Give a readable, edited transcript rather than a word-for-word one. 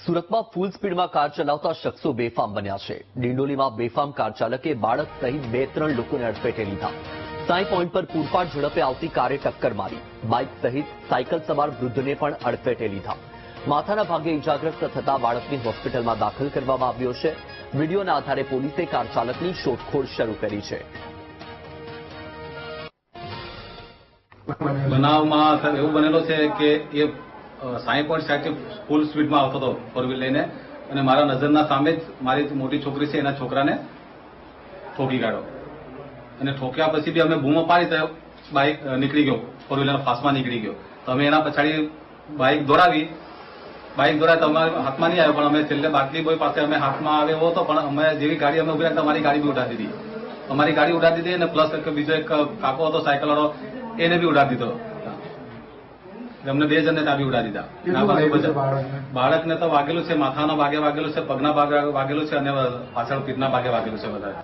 સુરતમાં ફૂલ સ્પીડમાં કાર ચલાવતા શખ્સો બેફામ બન્યા છે। ડિંડોલીમાં બેફામ કાર ચાલકે બાળક સહિત 2-3 લોકોને અડફેટે લીધા। 60 પોઈન્ટ પર પૂરપાટ ઝડપે આવતી કારે ટક્કર મારી। બાઇક સહિત સાયકલ સવાર વૃદ્ધને પણ અડફેટે લીધા। માથાના ભાગે ઇજાગ્રસ્ત થતા બાળકને હોસ્પિટલમાં દાખલ કરવામાં આવ્યો છે। વિડીયોના આધારે પોલીસે કાર ચાલકની શોધખોળ શરૂ કરી છે। બનાવમાં એવું બનેલો છે કે એ 60.60 ફૂલ સ્પીડમાં આવતો હતો ફોર વ્હીલ લઈને અને મારા નજરના સામે જ મારી મોટી છોકરી છે એના છોકરાને ઠોકી કાઢ્યો અને ઠોક્યા પછી બી અમે બૂમો પાડી તો બાઇક નીકળી ગયો, ફોર વ્હીલર ફાસ્ટમાં નીકળી ગયો। તો અમે એના પછાડી બાઇક દોડાવી તો અમારા હાથમાં નહીં આવ્યો, પણ અમે છેલ્લે બાટલી બોય પાસે અમે હાથમાં આવે એવો હતો, પણ અમે જેવી ગાડી અમે ઉભી રાખતા અમારી ગાડી બી ઉડાડી દીધી। અમારી ગાડી ઉડાડી દીધી અને પ્લસ બીજો એક કાકો હતો સાયકલ વાળો એને બી ઉડાડી દીધો। અમને 2 જણને ત્યાં બી ઉડાડી દીધા। બાળકને તો વાગેલું છે, માથાના ભાગે વાગેલું છે, પગના ભાગે વાગેલું છે અને પાછળ પીઠના ભાગે વાગેલું છે વધારે।